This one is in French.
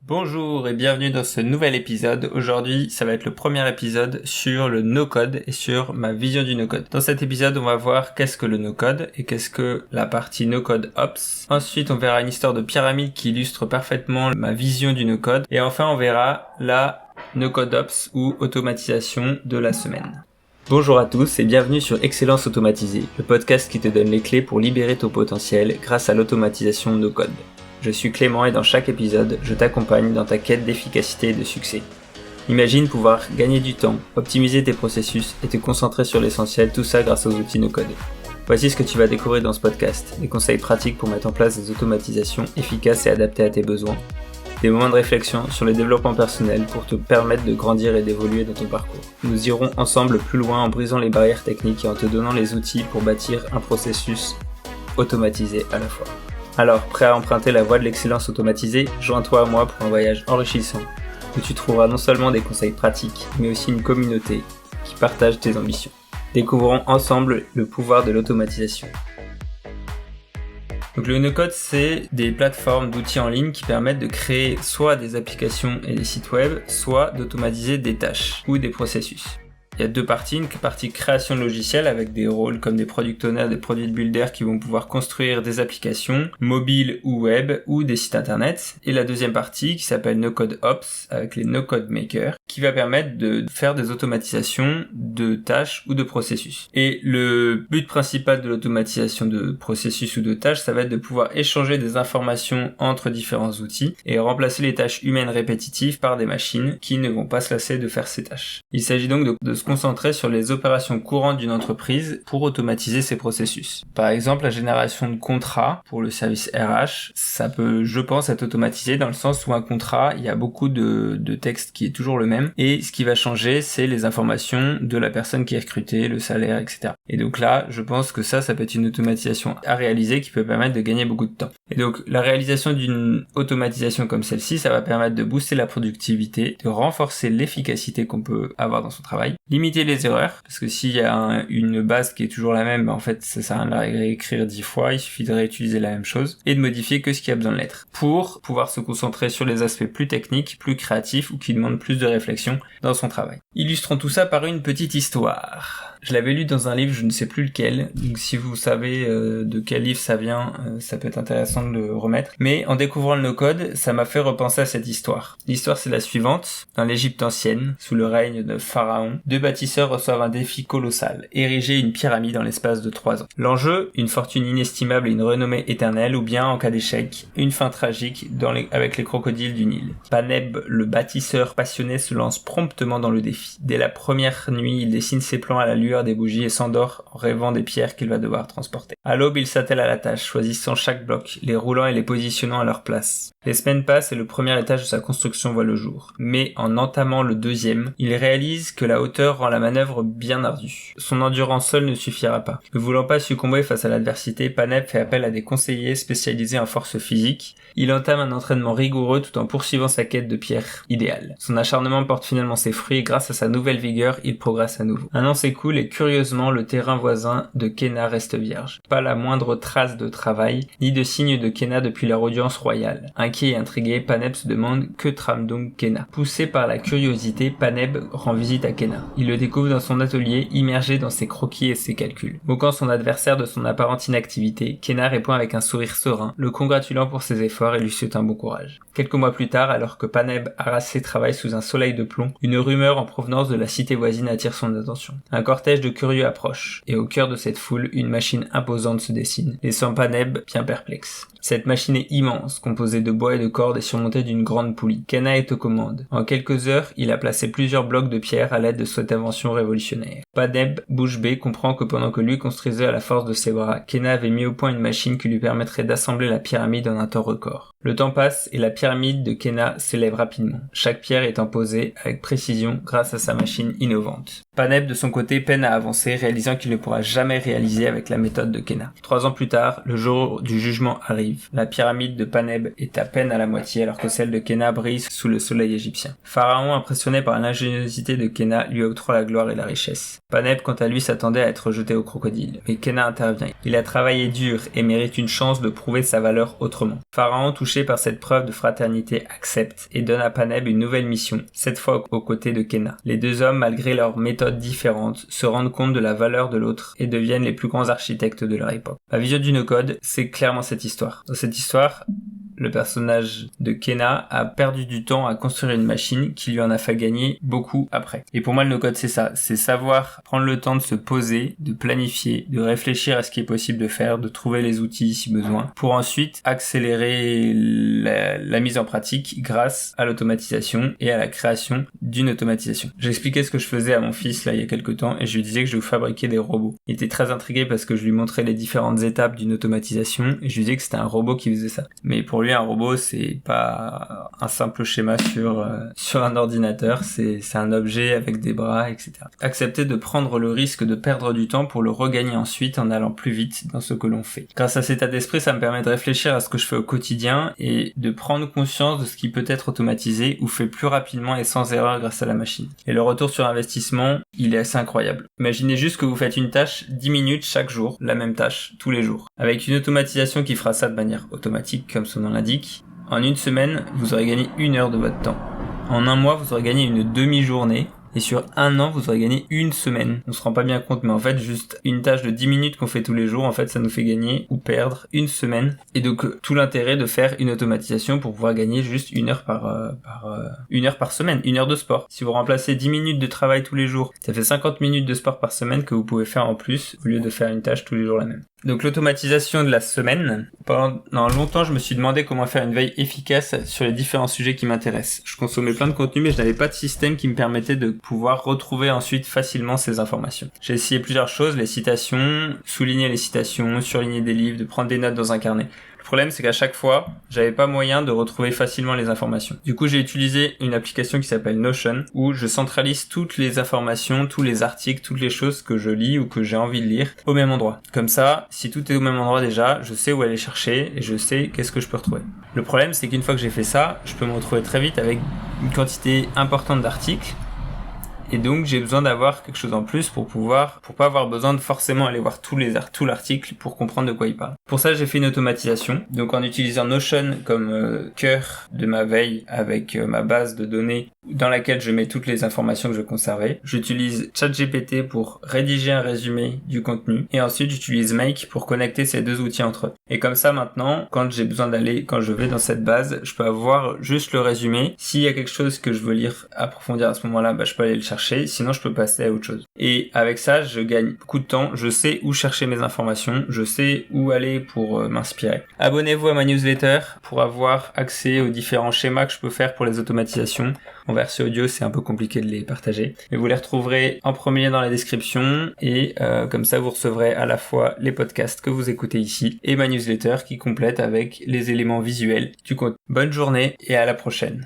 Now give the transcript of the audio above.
Bonjour et bienvenue dans ce nouvel épisode. Aujourd'hui, ça va être le premier épisode sur le no-code et sur ma vision du no-code. Dans cet épisode, on va voir qu'est-ce que le no-code et qu'est-ce que la partie no-code ops. Ensuite, on verra une histoire de pyramide qui illustre parfaitement ma vision du no-code. Et enfin, on verra la no-code ops ou automatisation de la semaine. Bonjour à tous et bienvenue sur Excellence Automatisée, le podcast qui te donne les clés pour libérer ton potentiel grâce à l'automatisation no-code. Je suis Clément et dans chaque épisode, je t'accompagne dans ta quête d'efficacité et de succès. Imagine pouvoir gagner du temps, optimiser tes processus et te concentrer sur l'essentiel, tout ça grâce aux outils no-code. Voici ce que tu vas découvrir dans ce podcast, des conseils pratiques pour mettre en place des automatisations efficaces et adaptées à tes besoins, des moments de réflexion sur le développement personnel pour te permettre de grandir et d'évoluer dans ton parcours. Nous irons ensemble plus loin en brisant les barrières techniques et en te donnant les outils pour bâtir un processus automatisé à la fois. Alors, prêt à emprunter la voie de l'excellence automatisée, joins-toi à moi pour un voyage enrichissant, où tu trouveras non seulement des conseils pratiques, mais aussi une communauté qui partage tes ambitions. Découvrons ensemble le pouvoir de l'automatisation. Donc le no-code, c'est des plateformes d'outils en ligne qui permettent de créer soit des applications et des sites web, soit d'automatiser des tâches ou des processus. Il y a deux parties, une partie création de logiciels avec des rôles comme des product owners, des product builders qui vont pouvoir construire des applications mobiles ou web ou des sites internet. Et la deuxième partie qui s'appelle no-code ops avec les no-code makers qui va permettre de faire des automatisations de tâches ou de processus. Et le but principal de l'automatisation de processus ou de tâches, ça va être de pouvoir échanger des informations entre différents outils et remplacer les tâches humaines répétitives par des machines qui ne vont pas se lasser de faire ces tâches. Il s'agit donc de se concentrer sur les opérations courantes d'une entreprise pour automatiser ses processus. Par exemple, la génération de contrats pour le service RH, ça peut, je pense, être automatisé dans le sens où un contrat, il y a beaucoup de texte qui est toujours le même et ce qui va changer, c'est les informations de la personne qui est recrutée, le salaire, etc. Et donc là, je pense que ça peut être une automatisation à réaliser qui peut permettre de gagner beaucoup de temps. Et donc, la réalisation d'une automatisation comme celle-ci, ça va permettre de booster la productivité, de renforcer l'efficacité qu'on peut avoir dans son travail, limiter les erreurs, parce que s'il y a une base qui est toujours la même, en fait, ça sert à rien de la réécrire 10 fois, il suffit de réutiliser la même chose, et de modifier que ce qui a besoin de l'être, pour pouvoir se concentrer sur les aspects plus techniques, plus créatifs, ou qui demandent plus de réflexion dans son travail. Illustrons tout ça par une petite histoire. Je l'avais lu dans un livre, je ne sais plus lequel, donc si vous savez de quel livre ça vient, ça peut être intéressant de le remettre. Mais en découvrant le no-code, ça m'a fait repenser à cette histoire. L'histoire c'est la suivante. Dans l'Égypte ancienne, sous le règne de Pharaon, deux bâtisseurs reçoivent un défi colossal, ériger une pyramide en l'espace de 3 ans. L'enjeu, une fortune inestimable et une renommée éternelle, ou bien, en cas d'échec, une fin tragique avec les crocodiles du Nil. Paneb, le bâtisseur passionné, se lance promptement dans le défi. Dès la première nuit, il dessine ses plans à la lueur des bougies et s'endort en rêvant des pierres qu'il va devoir transporter. À l'aube, il s'attelle à la tâche, choisissant chaque bloc, les roulant et les positionnant à leur place. Les semaines passent et le premier étage de sa construction voit le jour. Mais en entamant le deuxième, il réalise que la hauteur rend la manœuvre bien ardue. Son endurance seule ne suffira pas. Ne voulant pas succomber face à l'adversité, Paneb fait appel à des conseillers spécialisés en force physique. Il entame un entraînement rigoureux tout en poursuivant sa quête de pierre idéale. Son acharnement porte finalement ses fruits et grâce à sa nouvelle vigueur, il progresse à nouveau. Un an s'écoule et curieusement, le terrain voisin de Khéna reste vierge. Pas la moindre trace de travail, ni de signe de Khéna depuis leur audience royale. Inquiet et intrigué, Paneb se demande que trame donc Khéna. Poussé par la curiosité, Paneb rend visite à Khéna. Il le découvre dans son atelier, immergé dans ses croquis et ses calculs. Moquant son adversaire de son apparente inactivité, Khéna répond avec un sourire serein, le congratulant pour ses efforts et lui souhaite un bon courage. Quelques mois plus tard, alors que Paneb harassé travaille sous un soleil de plomb, une rumeur en provenance de la cité voisine attire son attention. Un cortège de curieux approche, et au cœur de cette foule, une machine imposante se dessine, laissant Paneb bien perplexe. Cette machine est immense, composée de bois et de cordes et surmontée d'une grande poulie. Khéna est aux commandes. En quelques heures, il a placé plusieurs blocs de pierre à l'aide de cette invention révolutionnaire. Paneb, bouche bée, comprend que pendant que lui construisait à la force de ses bras, Khéna avait mis au point une machine qui lui permettrait d'assembler la pyramide en un temps record. Le temps passe et la pyramide de Khéna s'élève rapidement, chaque pierre étant posée avec précision grâce à sa machine innovante. Paneb de son côté peine à avancer, réalisant qu'il ne pourra jamais réaliser avec la méthode de Khéna. 3 ans plus tard, le jour du jugement arrive. La pyramide de Paneb est à peine à la moitié alors que celle de Khéna brille sous le soleil égyptien. Pharaon, impressionné par l'ingéniosité de Khéna, lui octroie la gloire et la richesse. Paneb, quant à lui, s'attendait à être jeté au crocodile. Mais Kenna intervient. Il a travaillé dur et mérite une chance de prouver sa valeur autrement. Pharaon, touché par cette preuve de fraternité, accepte et donne à Paneb une nouvelle mission, cette fois aux côtés de Kenna. Les deux hommes, malgré leurs méthodes différentes, se rendent compte de la valeur de l'autre et deviennent les plus grands architectes de leur époque. Ma vision du no-code, c'est clairement cette histoire. Dans cette histoire, le personnage de Kenna a perdu du temps à construire une machine qui lui en a fait gagner beaucoup après. Et pour moi, le no-code, c'est ça. C'est savoir prendre le temps de se poser, de planifier, de réfléchir à ce qui est possible de faire, de trouver les outils si besoin, pour ensuite accélérer la mise en pratique grâce à l'automatisation et à la création d'une automatisation. J'expliquais ce que je faisais à mon fils là il y a quelques temps et je lui disais que je fabriquais des robots. Il était très intrigué parce que je lui montrais les différentes étapes d'une automatisation et je lui disais que c'était un robot qui faisait ça. Mais pour lui, un robot, c'est pas un simple schéma sur un ordinateur, c'est un objet avec des bras, etc. Accepter de prendre le risque de perdre du temps pour le regagner ensuite en allant plus vite dans ce que l'on fait. Grâce à cet état d'esprit, ça me permet de réfléchir à ce que je fais au quotidien et de prendre conscience de ce qui peut être automatisé ou fait plus rapidement et sans erreur grâce à la machine. Et le retour sur investissement, il est assez incroyable. Imaginez juste que vous faites une tâche 10 minutes chaque jour, la même tâche, tous les jours. Avec une automatisation qui fera ça de manière automatique, comme son nom l'indique, en une semaine, vous aurez gagné 1 heure de votre temps. En un mois, vous aurez gagné une demi-journée. Et sur 1 an, vous aurez gagné 1 semaine. On se rend pas bien compte, mais en fait, juste une tâche de 10 minutes qu'on fait tous les jours, en fait, ça nous fait gagner ou perdre 1 semaine. Et donc, tout l'intérêt de faire une automatisation pour pouvoir gagner juste 1 heure une heure par semaine, 1 heure de sport. Si vous remplacez 10 minutes de travail tous les jours, ça fait 50 minutes de sport par semaine que vous pouvez faire en plus, au lieu de faire une tâche tous les jours la même. Donc l'automatisation de la semaine, pendant longtemps je me suis demandé comment faire une veille efficace sur les différents sujets qui m'intéressent. Je consommais plein de contenu mais je n'avais pas de système qui me permettait de pouvoir retrouver ensuite facilement ces informations. J'ai essayé plusieurs choses, les citations, souligner les citations, surligner des livres, de prendre des notes dans un carnet. Le problème, c'est qu'à chaque fois, j'avais pas moyen de retrouver facilement les informations. Du coup, j'ai utilisé une application qui s'appelle Notion, où je centralise toutes les informations, tous les articles, toutes les choses que je lis ou que j'ai envie de lire au même endroit. Comme ça, si tout est au même endroit déjà, je sais où aller chercher et je sais qu'est-ce que je peux retrouver. Le problème, c'est qu'une fois que j'ai fait ça, je peux me retrouver très vite avec une quantité importante d'articles. Et donc, j'ai besoin d'avoir quelque chose en plus pour pas avoir besoin de forcément aller voir tout l'article pour comprendre de quoi il parle. Pour ça, j'ai fait une automatisation. Donc, en utilisant Notion comme cœur de ma veille avec ma base de données dans laquelle je mets toutes les informations que je conservais. J'utilise ChatGPT pour rédiger un résumé du contenu. Et ensuite, j'utilise Make pour connecter ces deux outils entre eux. Et comme ça, maintenant, quand je vais dans cette base, je peux avoir juste le résumé. S'il y a quelque chose que je veux lire, approfondir à ce moment-là, je peux aller le chercher. Sinon, je peux passer à autre chose. Et avec ça, je gagne beaucoup de temps. Je sais où chercher mes informations. Je sais où aller pour m'inspirer. Abonnez-vous à ma newsletter pour avoir accès aux différents schémas que je peux faire pour les automatisations. En version audio, c'est un peu compliqué de les partager. Mais vous les retrouverez en premier dans la description et comme ça, vous recevrez à la fois les podcasts que vous écoutez ici et ma newsletter qui complète avec les éléments visuels du contenu. Bonne journée et à la prochaine.